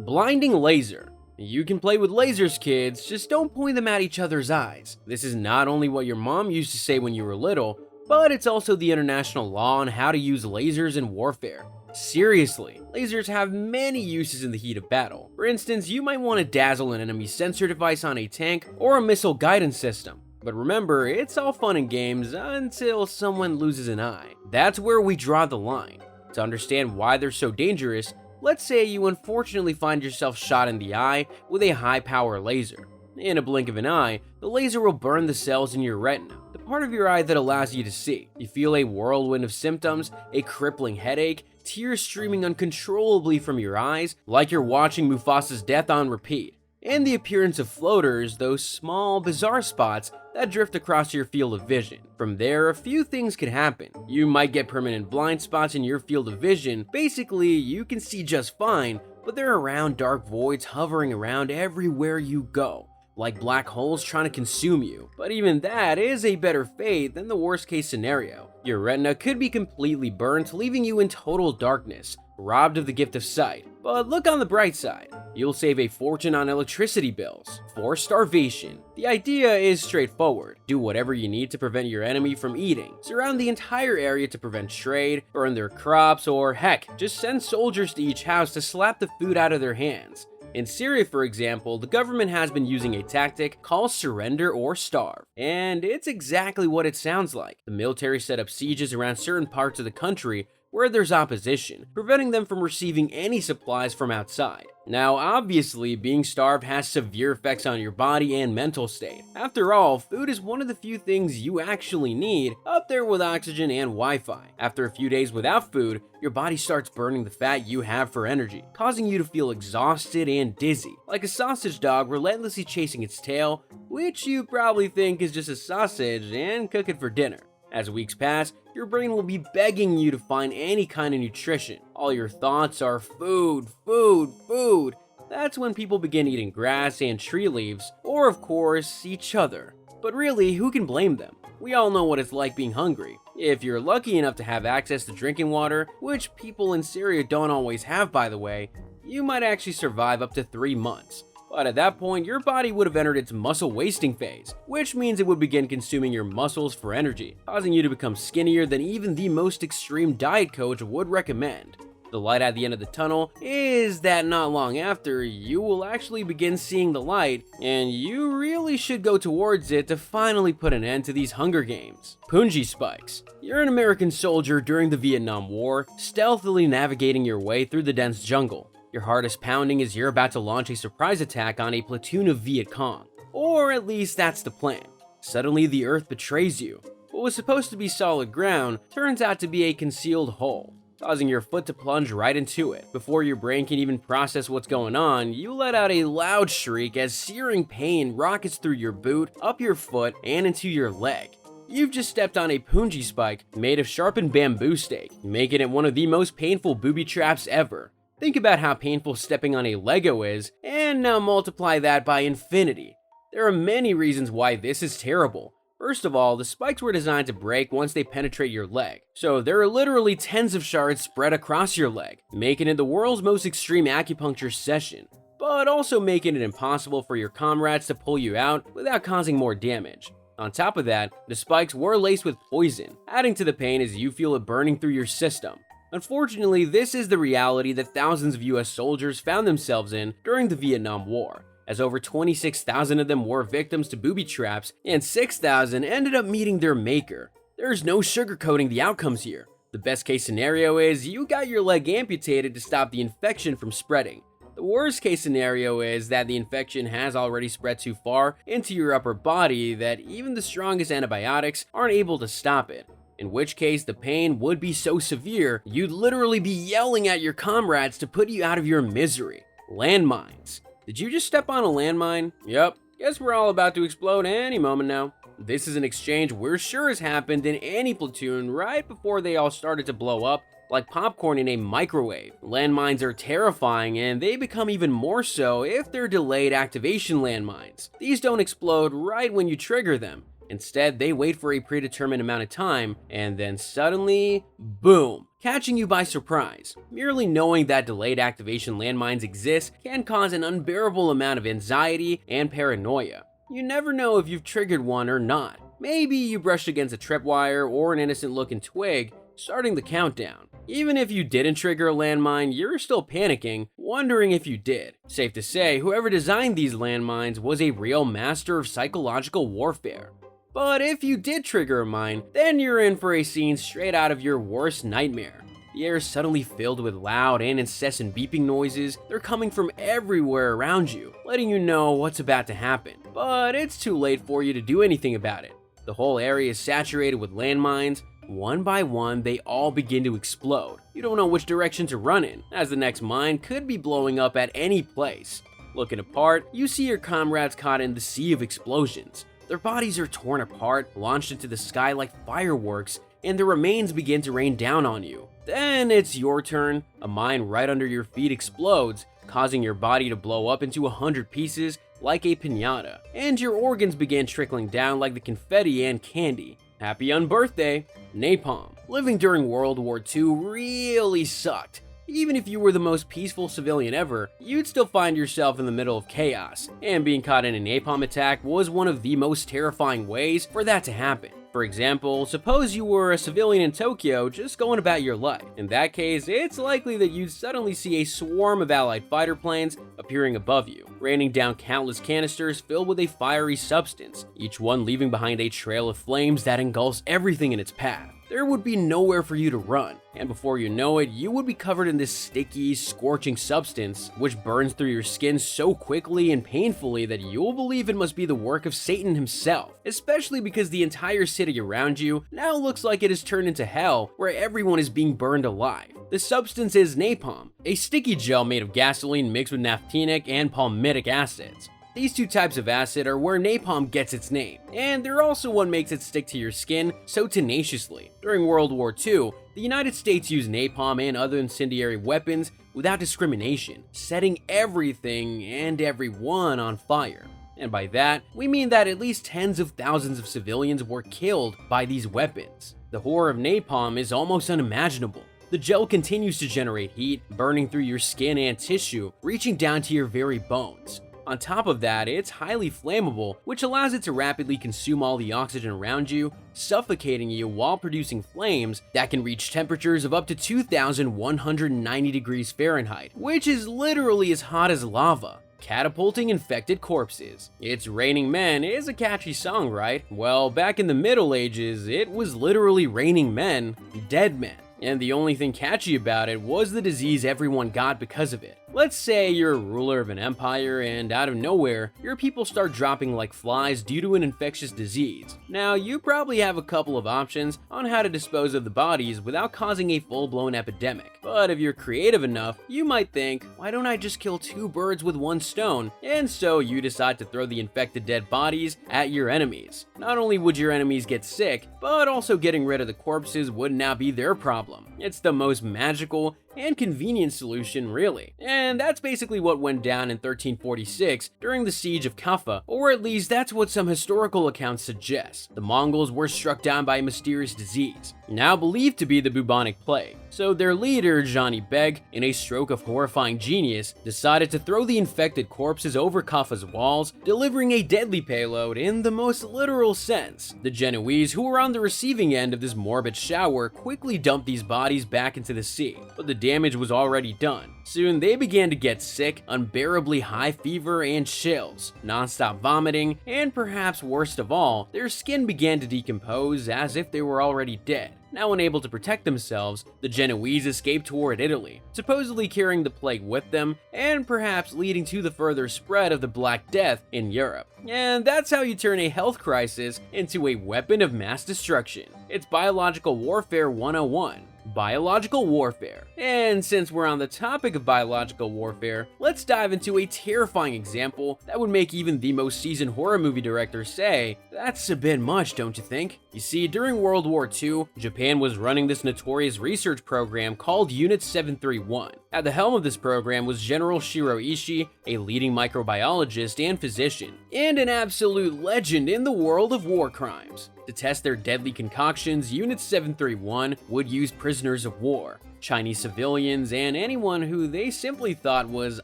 Blinding laser. You can play with lasers, kids, just don't point them at each other's eyes. This is not only what your mom used to say when you were little, but it's also the international law on how to use lasers in warfare. Seriously, lasers have many uses in the heat of battle. For instance, you might want to dazzle an enemy sensor device on a tank or a missile guidance system. But remember, it's all fun and games until someone loses an eye. That's where we draw the line. To understand why they're so dangerous, let's say you unfortunately find yourself shot in the eye with a high-power laser. In a blink of an eye, the laser will burn the cells in your retina, the part of your eye that allows you to see. You feel a whirlwind of symptoms, a crippling headache, tears streaming uncontrollably from your eyes, like you're watching Mufasa's death on repeat, and the appearance of floaters, those small, bizarre spots that drift across your field of vision. From there, a few things could happen. You might get permanent blind spots in your field of vision. Basically, you can see just fine, but there are round dark voids hovering around everywhere you go, like black holes trying to consume you. But even that is a better fate than the worst case scenario. Your retina could be completely burnt, leaving you in total darkness, robbed of the gift of sight. But look on the bright side. You'll save a fortune on electricity bills. For starvation, the idea is straightforward. Do whatever you need to prevent your enemy from eating. Surround the entire area to prevent trade, burn their crops, or heck, just send soldiers to each house to slap the food out of their hands. In Syria, for example, the government has been using a tactic called surrender or starve, and it's exactly what it sounds like. The military set up sieges around certain parts of the country where there's opposition, preventing them from receiving any supplies from outside. Now, obviously, being starved has severe effects on your body and mental state. After all, food is one of the few things you actually need, up there with oxygen and Wi-Fi. After a few days without food, your body starts burning the fat you have for energy, causing you to feel exhausted and dizzy, like a sausage dog relentlessly chasing its tail, which you probably think is just a sausage, and cook it for dinner. As weeks pass, your brain will be begging you to find any kind of nutrition. All your thoughts are food, food, food. That's when people begin eating grass and tree leaves, or of course, each other. But really, who can blame them? We all know what it's like being hungry. If you're lucky enough to have access to drinking water, which people in Syria don't always have by the way, you might actually survive up to 3 months. But at that point, your body would have entered its muscle wasting phase, which means it would begin consuming your muscles for energy, causing you to become skinnier than even the most extreme diet coach would recommend. The light at the end of the tunnel is that not long after, you will actually begin seeing the light, and you really should go towards it to finally put an end to these Hunger Games. Puni Spikes. You're an American soldier during the Vietnam War, stealthily navigating your way through the dense jungle. Your heart is pounding as you're about to launch a surprise attack on a platoon of Viet Cong. Or at least that's the plan. Suddenly the earth betrays you. What was supposed to be solid ground turns out to be a concealed hole, causing your foot to plunge right into it. Before your brain can even process what's going on, you let out a loud shriek as searing pain rockets through your boot, up your foot, and into your leg. You've just stepped on a Puni Spike made of sharpened bamboo stake, making it one of the most painful booby traps ever. Think about how painful stepping on a Lego is, and now multiply that by infinity. There are many reasons why this is terrible. First of all, the spikes were designed to break once they penetrate your leg, so there are literally tens of shards spread across your leg, making it the world's most extreme acupuncture session, but also making it impossible for your comrades to pull you out without causing more damage. On top of that, the spikes were laced with poison, adding to the pain as you feel it burning through your system. Unfortunately, this is the reality that thousands of US soldiers found themselves in during the Vietnam War, as over 26,000 of them were victims to booby traps and 6,000 ended up meeting their maker. There's no sugarcoating the outcomes here. The best case scenario is you got your leg amputated to stop the infection from spreading. The worst case scenario is that the infection has already spread too far into your upper body that even the strongest antibiotics aren't able to stop it. In which case, the pain would be so severe, you'd literally be yelling at your comrades to put you out of your misery. Landmines. Did you just step on a landmine? Yep. Guess we're all about to explode any moment now. This is an exchange we're sure has happened in any platoon right before they all started to blow up like popcorn in a microwave. Landmines are terrifying, and they become even more so if they're delayed activation landmines. These don't explode right when you trigger them. Instead, they wait for a predetermined amount of time, and then suddenly, boom, catching you by surprise. Merely knowing that delayed activation landmines exist can cause an unbearable amount of anxiety and paranoia. You never know if you've triggered one or not. Maybe you brushed against a tripwire or an innocent-looking twig, starting the countdown. Even if you didn't trigger a landmine, you're still panicking, wondering if you did. Safe to say, whoever designed these landmines was a real master of psychological warfare. But if you did trigger a mine, then you're in for a scene straight out of your worst nightmare. The air is suddenly filled with loud and incessant beeping noises. They're coming from everywhere around you, letting you know what's about to happen. But it's too late for you to do anything about it. The whole area is saturated with landmines. One by one, they all begin to explode. You don't know which direction to run in, as the next mine could be blowing up at any place. Looking apart, you see your comrades caught in the sea of explosions. Their bodies are torn apart, launched into the sky like fireworks, and their remains begin to rain down on you. Then it's your turn. A mine right under your feet explodes, causing your body to blow up into 100 pieces like a piñata, and your organs begin trickling down like the confetti and candy. Happy unbirthday! Napalm. Living during World War II really sucked. Even if you were the most peaceful civilian ever, you'd still find yourself in the middle of chaos, and being caught in a napalm attack was one of the most terrifying ways for that to happen. For example, suppose you were a civilian in Tokyo just going about your life. In that case, it's likely that you'd suddenly see a swarm of Allied fighter planes appearing above you, raining down countless canisters filled with a fiery substance, each one leaving behind a trail of flames that engulfs everything in its path. There would be nowhere for you to run, and before you know it, you would be covered in this sticky, scorching substance, which burns through your skin so quickly and painfully that you'll believe it must be the work of Satan himself, especially because the entire city around you now looks like it has turned into hell, where everyone is being burned alive. The substance is napalm, a sticky gel made of gasoline mixed with naphthenic and palmitic acids. These two types of acid are where napalm gets its name, and they're also what makes it stick to your skin so tenaciously. During World War II, the United States used napalm and other incendiary weapons without discrimination, setting everything and everyone on fire. And by that, we mean that at least tens of thousands of civilians were killed by these weapons. The horror of napalm is almost unimaginable. The gel continues to generate heat, burning through your skin and tissue, reaching down to your very bones. On top of that, it's highly flammable, which allows it to rapidly consume all the oxygen around you, suffocating you while producing flames that can reach temperatures of up to 2,190 degrees Fahrenheit, which is literally as hot as lava. Catapulting infected corpses. It's Raining Men is a catchy song, right? Well, back in the Middle Ages, it was literally raining men, dead men. And the only thing catchy about it was the disease everyone got because of it. Let's say you're a ruler of an empire and out of nowhere, your people start dropping like flies due to an infectious disease. Now, you probably have a couple of options on how to dispose of the bodies without causing a full-blown epidemic. But if you're creative enough, you might think, why don't I just kill two birds with one stone? And so you decide to throw the infected dead bodies at your enemies. Not only would your enemies get sick, but also getting rid of the corpses would now be their problem. It's the most magical and convenient solution, really. And that's basically what went down in 1346 during the siege of Kaffa, or at least that's what some historical accounts suggest. The Mongols were struck down by a mysterious disease, now believed to be the bubonic plague. So their leader, Johnny Beg, in a stroke of horrifying genius, decided to throw the infected corpses over Kaffa's walls, delivering a deadly payload in the most literal sense. The Genoese, who were on the receiving end of this morbid shower, quickly dumped these bodies back into the sea, but the damage was already done. Soon they began to get sick, unbearably high fever and chills, non-stop vomiting, and perhaps worst of all, their skin began to decompose as if they were already dead. Now unable to protect themselves, the Genoese escaped toward Italy, supposedly carrying the plague with them, and perhaps leading to the further spread of the Black Death in Europe. And that's how you turn a health crisis into a weapon of mass destruction. It's Biological Warfare 101. Biological warfare. And since we're on the topic of biological warfare, let's dive into a terrifying example that would make even the most seasoned horror movie directors say, that's a bit much, don't you think? You see, during World War II, Japan was running this notorious research program called Unit 731. At the helm of this program was General Shiro Ishii, a leading microbiologist and physician, and an absolute legend in the world of war crimes. To test their deadly concoctions, Unit 731 would use prisoners of war, Chinese civilians, and anyone who they simply thought was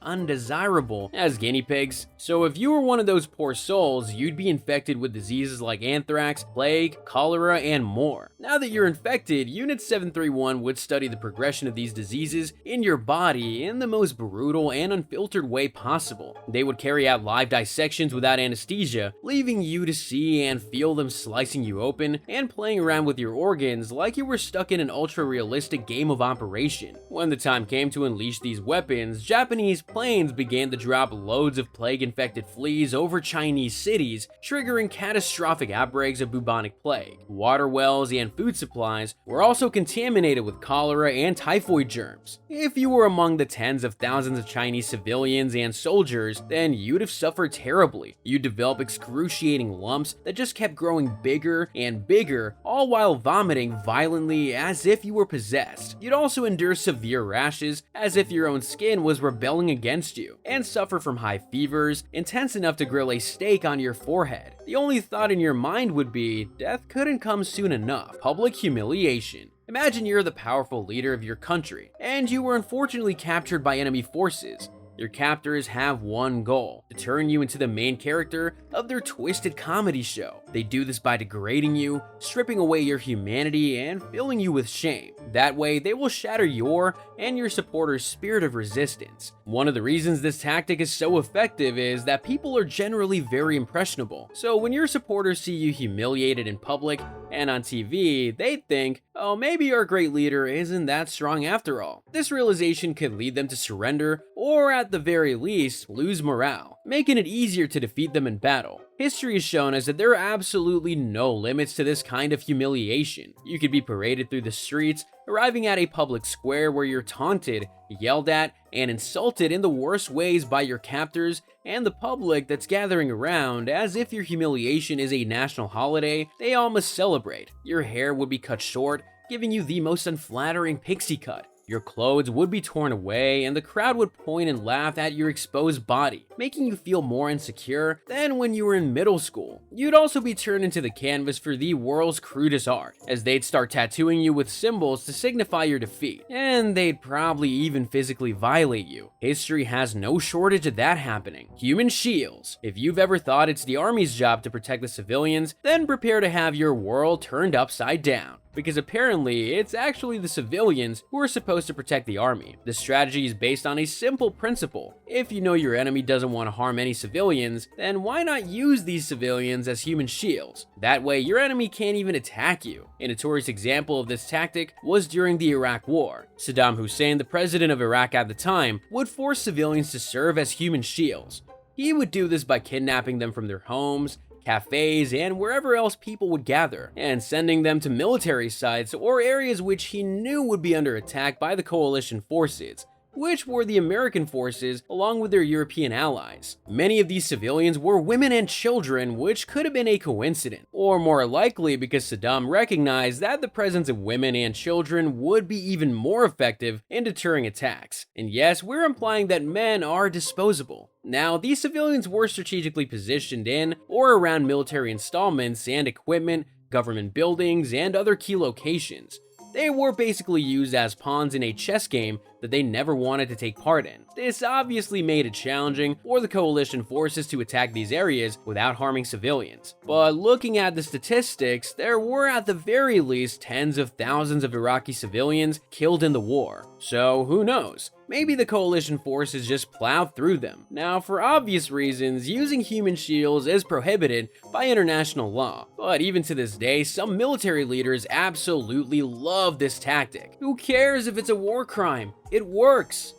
undesirable as guinea pigs. So if you were one of those poor souls, you'd be infected with diseases like anthrax, plague, cholera, and more. Now that you're infected, Unit 731 would study the progression of these diseases in your body in the most brutal and unfiltered way possible. They would carry out live dissections without anesthesia, leaving you to see and feel them slicing you open and playing around with your organs like you were stuck in an ultra-realistic game of operation. When the time came to unleash these weapons, Japanese planes began to drop loads of plague-infected fleas over Chinese cities, triggering catastrophic outbreaks of bubonic plague. Water wells and food supplies were also contaminated with cholera and typhoid germs. If you were among the tens of thousands of Chinese civilians and soldiers, then you'd have suffered terribly. You'd develop excruciating lumps that just kept growing bigger and bigger, all while vomiting violently as if you were possessed. You'd also endure severe rashes as if your own skin was rebelling against you, and suffer from high fevers intense enough to grill a steak on your forehead. The only thought in your mind would be, death couldn't come soon enough. Public humiliation. Imagine you're the powerful leader of your country, and you were unfortunately captured by enemy forces. Your captors have one goal: to turn you into the main character of their twisted comedy show. They do this by degrading you, stripping away your humanity, and filling you with shame. That way, they will shatter your and your supporters' spirit of resistance. One of the reasons this tactic is so effective is that people are generally very impressionable. So when your supporters see you humiliated in public and on TV, they think, oh, maybe our great leader isn't that strong after all. This realization could lead them to surrender, or at the very least, lose morale, making it easier to defeat them in battle. History has shown us that there are absolutely no limits to this kind of humiliation. You could be paraded through the streets, arriving at a public square where you're taunted, yelled at, and insulted in the worst ways by your captors and the public that's gathering around. As if your humiliation is a national holiday they all must celebrate. Your hair would be cut short, giving you the most unflattering pixie cut. Your clothes would be torn away, and the crowd would point and laugh at your exposed body, making you feel more insecure than when you were in middle school. You'd also be turned into the canvas for the world's crudest art, as they'd start tattooing you with symbols to signify your defeat, and they'd probably even physically violate you. History has no shortage of that happening. Human shields. If you've ever thought it's the army's job to protect the civilians, then prepare to have your world turned upside down, because apparently it's actually the civilians who are supposed to protect the army. The strategy is based on a simple principle. If you know your enemy doesn't want to harm any civilians, then why not use these civilians as human shields? That way your enemy can't even attack you. A notorious example of this tactic was during the Iraq War. Saddam Hussein, the president of Iraq at the time, would force civilians to serve as human shields. He would do this by kidnapping them from their homes, cafes, and wherever else people would gather, and sending them to military sites or areas which he knew would be under attack by the coalition forces, which were the American forces along with their European allies. Many of these civilians were women and children, which could have been a coincidence, or more likely because Saddam recognized that the presence of women and children would be even more effective in deterring attacks. And yes, we're implying that men are disposable. Now, these civilians were strategically positioned in or around military installments and equipment, government buildings, and other key locations. They were basically used as pawns in a chess game that they never wanted to take part in. This obviously made it challenging for the coalition forces to attack these areas without harming civilians. But looking at the statistics, there were at the very least tens of thousands of Iraqi civilians killed in the war. So who knows? Maybe the coalition forces just plowed through them. Now, for obvious reasons, using human shields is prohibited by international law. But even to this day, some military leaders absolutely love this tactic. Who cares if it's a war crime? It works.